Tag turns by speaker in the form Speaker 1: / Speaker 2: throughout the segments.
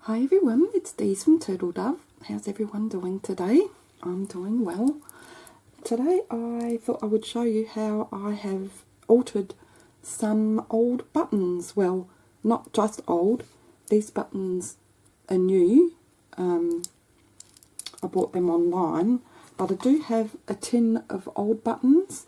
Speaker 1: Hi everyone, it's Dee's from Turtle Dove. How's everyone doing today? I'm doing well. Today I thought I would show you how I have altered some old buttons. Well, not just old, these buttons are new. I bought them online, but I do have a tin of old buttons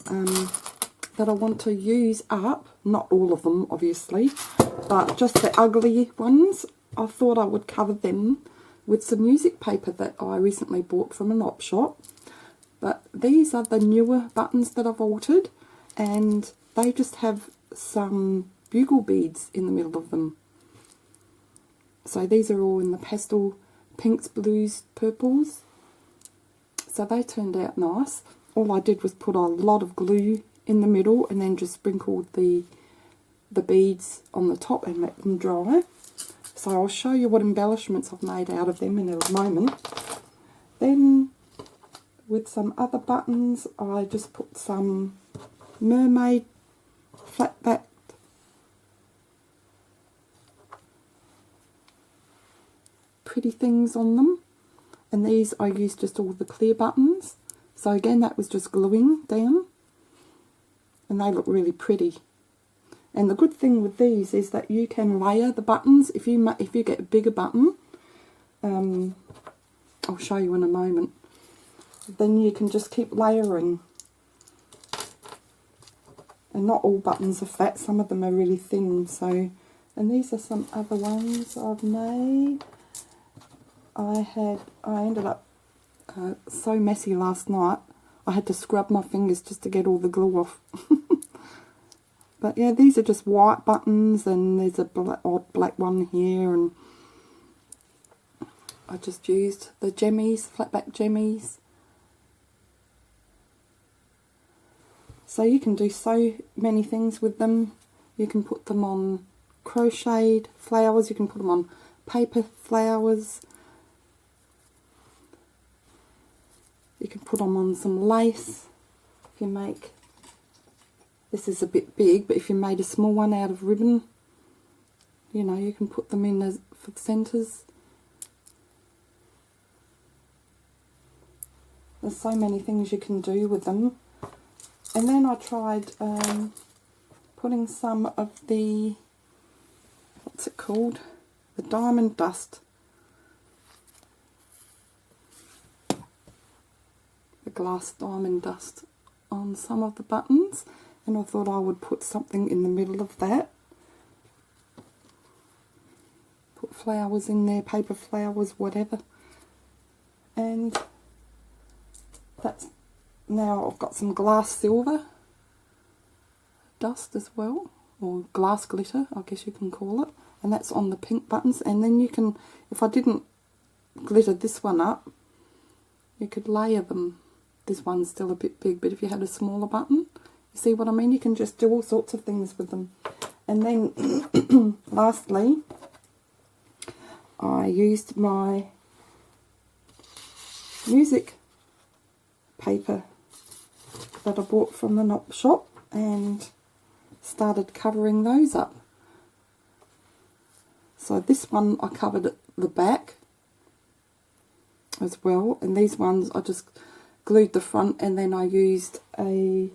Speaker 1: that I want to use up. Not all of them, obviously, but just the ugly ones. I thought I would cover them with some music paper that I recently bought from an op shop. But these are the newer buttons that I've altered, and they just have some bugle beads in the middle of them. So these are all in the pastel pinks, blues, purples. So they turned out nice. All I did was put a lot of glue in the middle and then just sprinkled the beads on the top and let them dry. So I'll show you what embellishments I've made out of them in a moment. Then with some other buttons, I just put some mermaid flat backed pretty things on them. And these I used just all the clear buttons. So again, that was just gluing down. And they look really pretty. And the good thing with these is that you can layer the buttons. If you get a bigger button, I'll show you in a moment, then you can just keep layering. And not all buttons are fat, some of them are really thin. So, and these are some other ones I've made. I ended up so messy last night, I had to scrub my fingers just to get all the glue off. But yeah, these are just white buttons, and there's a odd black one here, and I just used the jemmies, flat back jemmies. So you can do so many things with them. You can put them on crocheted flowers, you can put them on paper flowers. You can put them on some lace if you make. This is a bit big, but if you made a small one out of ribbon, you know, you can put them in as for the centres. There's so many things you can do with them. And then I tried putting some of the, what's it called? The diamond dust. The glass diamond dust on some of the buttons. And I thought I would put something in the middle of that. Put flowers in there, paper flowers, whatever. And that's, now I've got some glass silver dust as well, or glass glitter, I guess you can call it. And that's on the pink buttons. And then you can, if I didn't glitter this one up, you could layer them. This one's still a bit big, but if you had a smaller button, you see what I mean? You can just do all sorts of things with them. And then, lastly, I used my music paper that I bought from the op shop and started covering those up. So this one I covered at the back as well, and these ones I just glued the front, and then I used a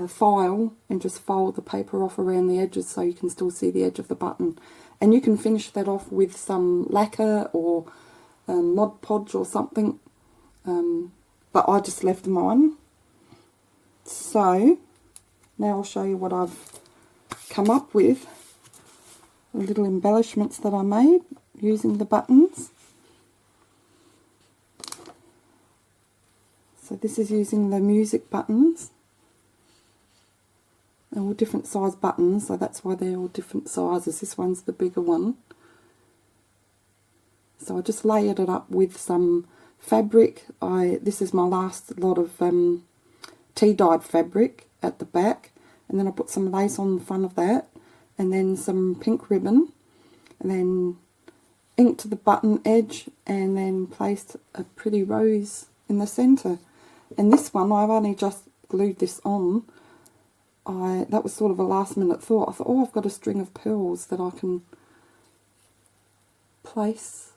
Speaker 1: file and just fold the paper off around the edges so you can still see the edge of the button. And you can finish that off with some lacquer or Mod Podge or something, but I just left mine. So now I'll show you what I've come up with, the little embellishments that I made using the buttons. So this is using the music buttons. They're all different size buttons, so that's why they're all different sizes. This one's the bigger one. So I just layered it up with some fabric. This is my last lot of tea-dyed fabric at the back. And then I put some lace on the front of that. And then some pink ribbon. And then inked the button edge. And then placed a pretty rose in the centre. And this one, I've only just glued this on. That was sort of a last minute thought. I thought, oh, I've got a string of pearls that I can place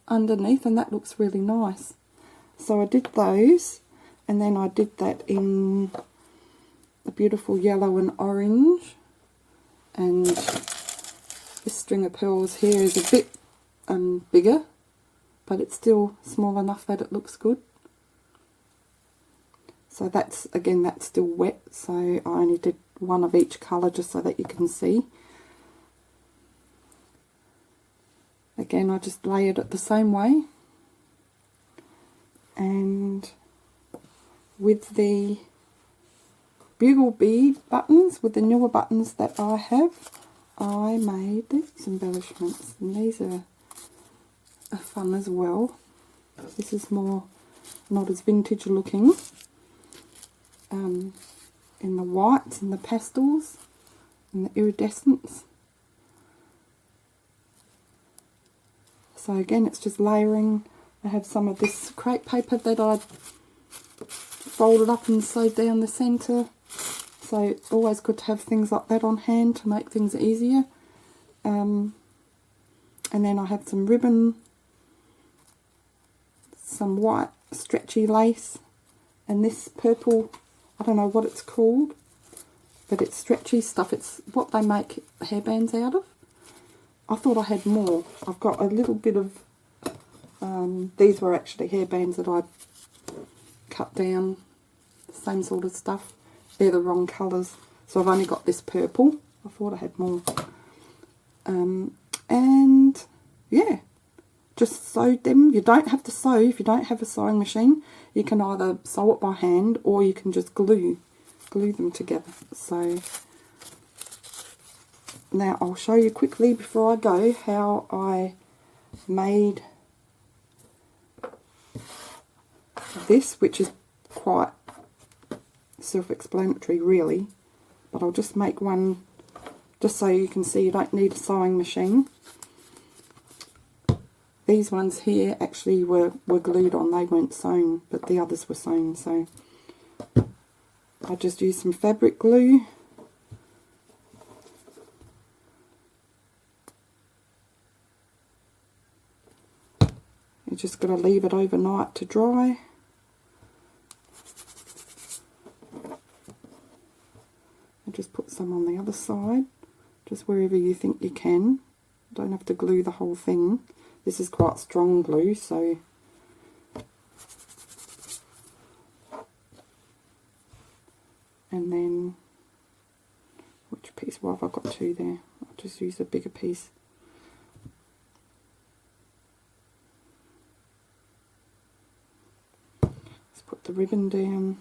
Speaker 1: underneath, and that looks really nice. So I did those, and then I did that in the beautiful yellow and orange, and this string of pearls here is a bit bigger, but it's still small enough that it looks good. So that's, again, that's still wet, so I only did one of each colour just so that you can see. Again, I just layered it the same way. And with the bugle bead buttons, with the newer buttons that I have, I made these embellishments, and these are fun as well. This is more not as vintage looking, in the whites and the pastels and the iridescents. So again, it's just layering. I have some of this crepe paper that I folded up and sewed down the centre. So it's always good to have things like that on hand to make things easier. And then I have some ribbon, some white stretchy lace, and this purple, I don't know what it's called, but it's stretchy stuff. It's what they make hairbands out of. I thought I had more. I've got a little bit of, these were actually hairbands that I cut down, same sort of stuff. They're the wrong colours, so I've only got this purple. I thought I had more. And yeah, just sewed them. You don't have to sew if you don't have a sewing machine. You can either sew it by hand or you can just glue them together. So now I'll show you quickly before I go how I made this, which is quite self-explanatory really, but I'll just make one just so you can see you don't need a sewing machine. These ones here actually were glued on, they weren't sewn, but the others were sewn, so I just used some fabric glue. You just got to leave it overnight to dry. And just put some on the other side, just wherever you think you can. You don't have to glue the whole thing. This is quite strong glue, so and then which piece? Well, have I got two there? I'll just use a bigger piece. Let's put the ribbon down.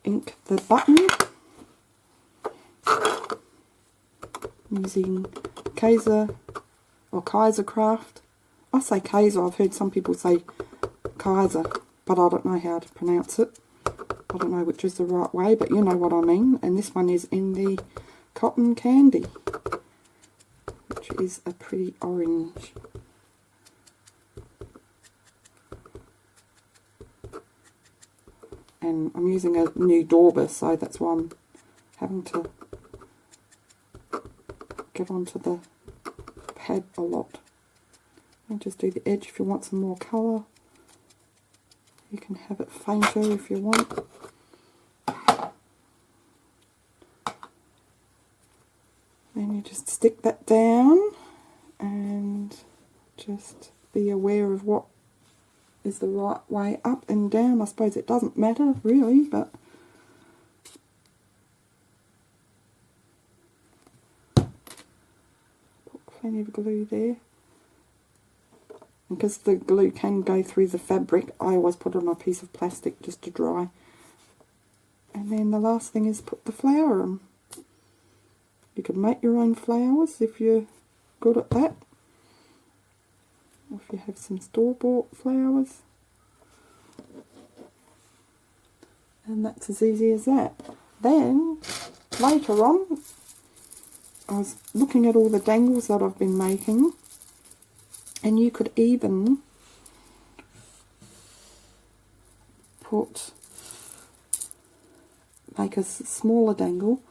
Speaker 1: Ink the button using Kaiser or Kaiser Craft. I say Kaiser, I've heard some people say Kaiser, but I don't know how to pronounce it. I don't know which is the right way, but you know what I mean. And this one is in the Cotton Candy, which is a pretty orange. And I'm using a new dauber, so that's why I'm having to get onto the pad a lot. And just do the edge if you want some more colour. You can have it fainter if you want. Then you just stick that down and just be aware of what is the right way up and down. I suppose it doesn't matter really, but put plenty of glue there. And because the glue can go through the fabric, I always put it on a piece of plastic just to dry. And then the last thing is put the flower on. You can make your own flowers if you're good at that. If you have some store-bought flowers, and that's as easy as that. Then later on I was looking at all the dangles that I've been making, and you could even put make a smaller dangle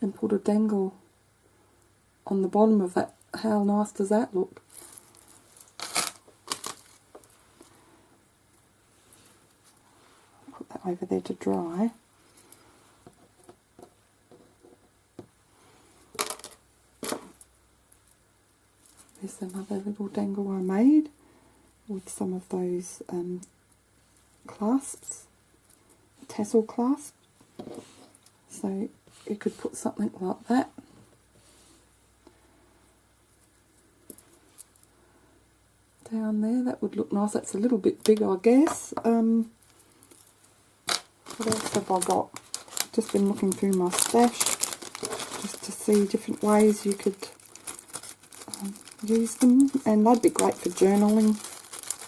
Speaker 1: and put a dangle on the bottom of that. How nice does that look? Put that over there to dry. There's another little dangle I made with some of those clasps, tassel clasps. So you could put something like that. Down there, that would look nice. That's a little bit big, I guess. What else have I got? Just been looking through my stash just to see different ways you could use them, and they'd be great for journaling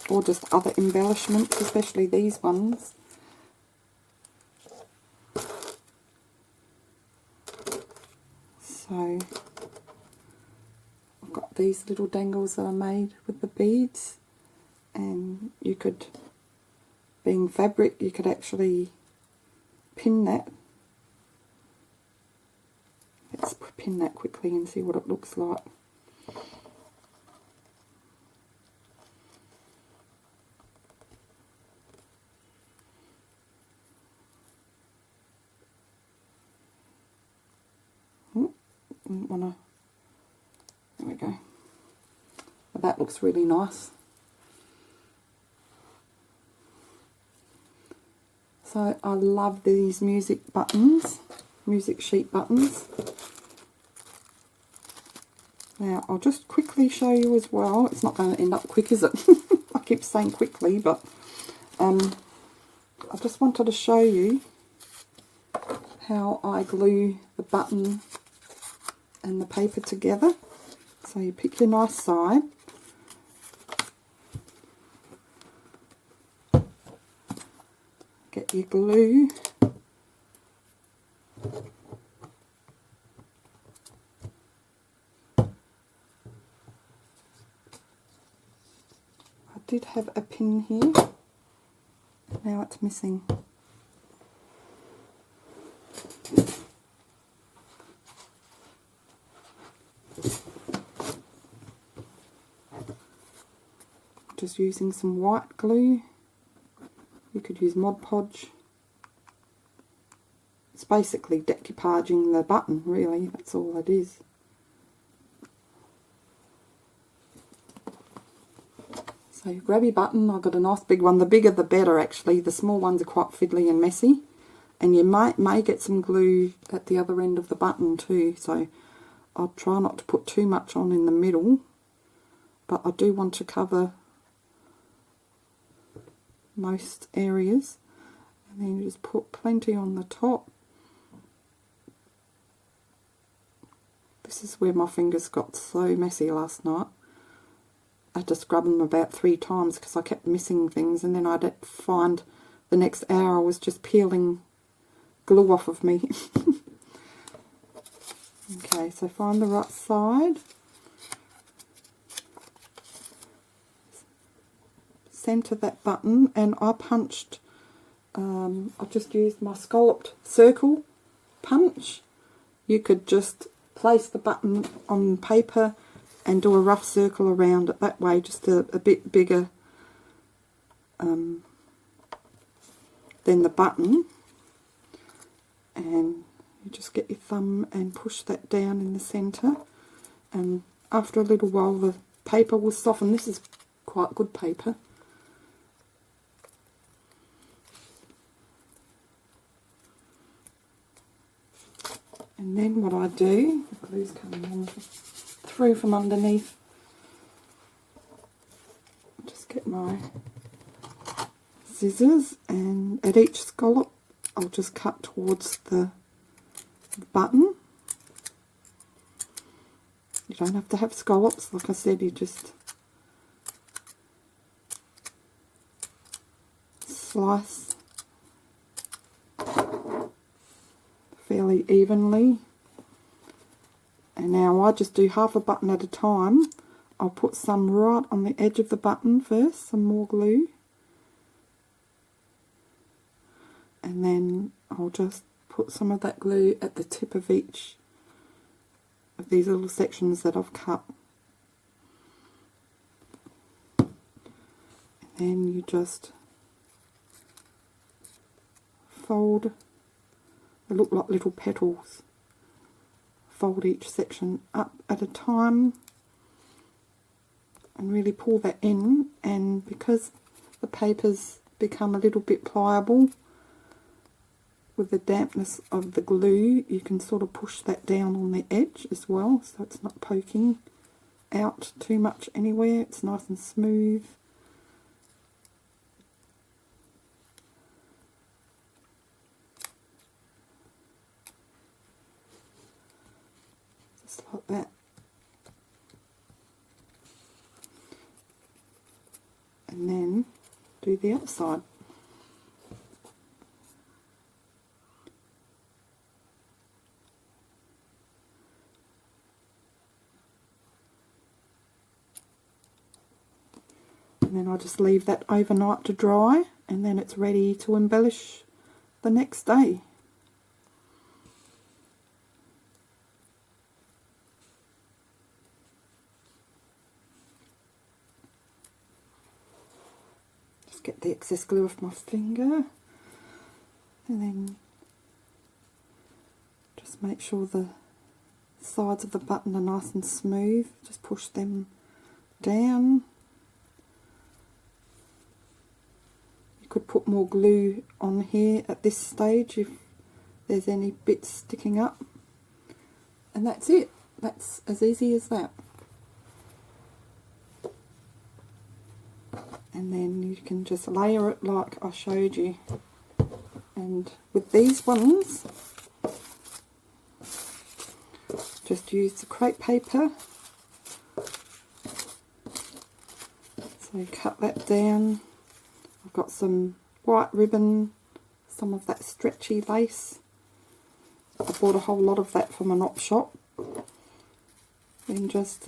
Speaker 1: or just other embellishments, especially these ones. So I've got these little dangles that I made with the beads, and you could, being fabric, you could actually pin that. Let's pin that quickly and see what it looks like. There we go. But that looks really nice. So I love these music buttons, music sheet buttons. Now I'll just quickly show you as well. It's not going to end up quick, is it? I keep saying quickly, but I just wanted to show you how I glue the button and the paper together. So you pick your nice side, get your glue, I did have a pin here, now it's missing. Just using some white glue. You could use Mod Podge. It's basically decoupaging the button, really, that's all it is. So you grab your button. I've got a nice big one. The bigger the better, actually. The small ones are quite fiddly and messy. And you may get some glue at the other end of the button too, so I'll try not to put too much on in the middle, but I do want to cover most areas. And then you just put plenty on the top. This is where my fingers got so messy last night. I had to scrub them about 3 times because I kept missing things, and then I'd find the next hour I was just peeling glue off of me. Okay, so find the right side. Center that button, and I punched, I just used my scalloped circle punch. You could just place the button on paper and do a rough circle around it that way, just a bit bigger than the button. And you just get your thumb and push that down in the centre, and after a little while the paper will soften. This is quite good paper. And then what I do, the glue's coming on through from underneath, just get my scissors, and at each scallop I'll just cut towards the button. You don't have to have scallops, like I said, you just slice fairly evenly. And now I just do half a button at a time. I'll put some right on the edge of the button first, some more glue, and then I'll just put some of that glue at the tip of each of these little sections that I've cut. And then you just fold, they look like little petals. Fold each section up at a time and really pull that in, and because the papers become a little bit pliable with the dampness of the glue, you can sort of push that down on the edge as well, so it's not poking out too much anywhere. It's nice and smooth. Just like that. And then do the other side. And then I just leave that overnight to dry, and then it's ready to embellish the next day. Just get the excess glue off my finger, and then just make sure the sides of the button are nice and smooth. Just push them down. Could put more glue on here at this stage if there's any bits sticking up, and that's it. That's as easy as that. And then you can just layer it like I showed you. And with these ones, just use the crepe paper. So cut that down. I've got some white ribbon, some of that stretchy lace. I bought a whole lot of that from an op shop. Then just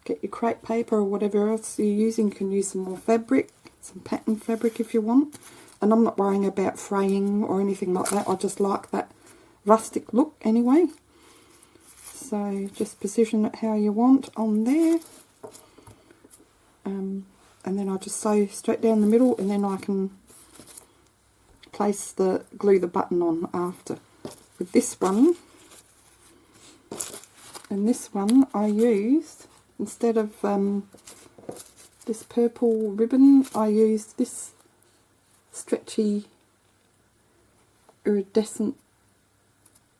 Speaker 1: get your crepe paper or whatever else you're using. You can use some more fabric, some pattern fabric if you want. And I'm not worrying about fraying or anything like that. I just like that rustic look anyway. So just position it how you want on there. And then I just sew straight down the middle, and then I can glue the button on after. With this one, and this one I used, instead of this purple ribbon, I used this stretchy iridescent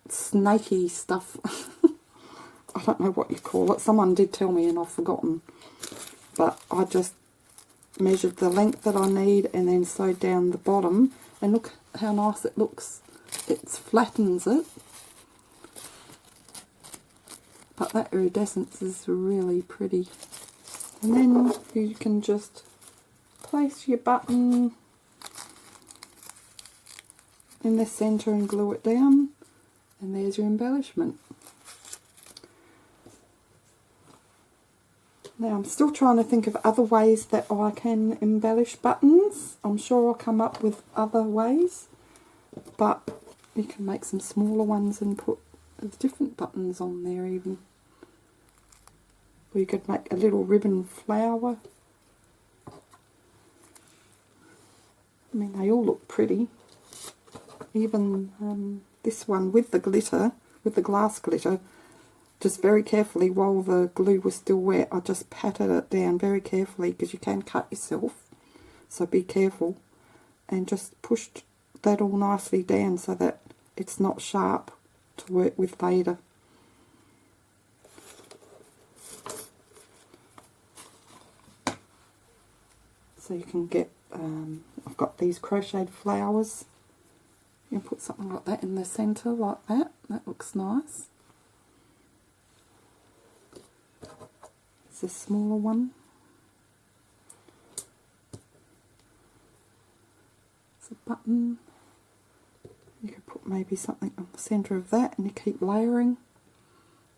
Speaker 1: snaky stuff. I don't know what you call it. Someone did tell me and I've forgotten. But I just measured the length that I need and then sewed down the bottom, and look how nice it looks. It flattens it, but that iridescence is really pretty. And then you can just place your button in the centre and glue it down, and there's your embellishment. Now I'm still trying to think of other ways that I can embellish buttons. I'm sure I'll come up with other ways, but you can make some smaller ones and put different buttons on there even. Or you could make a little ribbon flower. I mean, they all look pretty. Even this one with the glitter, with the glass glitter, just very carefully while the glue was still wet, I just patted it down very carefully because you can cut yourself, so be careful, and just pushed that all nicely down so that it's not sharp to work with later. So you can get, I've got these crocheted flowers. You can put something like that in the centre like that. That looks nice. A smaller one. It's a button. You could put maybe something on the centre of that, and you keep layering.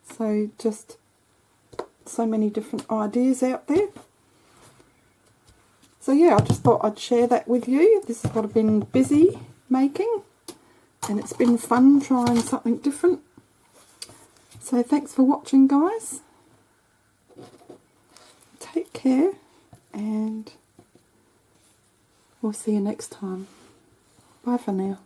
Speaker 1: So just so many different ideas out there. So yeah, I just thought I'd share that with you. This is what I've been busy making, and it's been fun trying something different. So thanks for watching, guys. Take care, and we'll see you next time. Bye for now.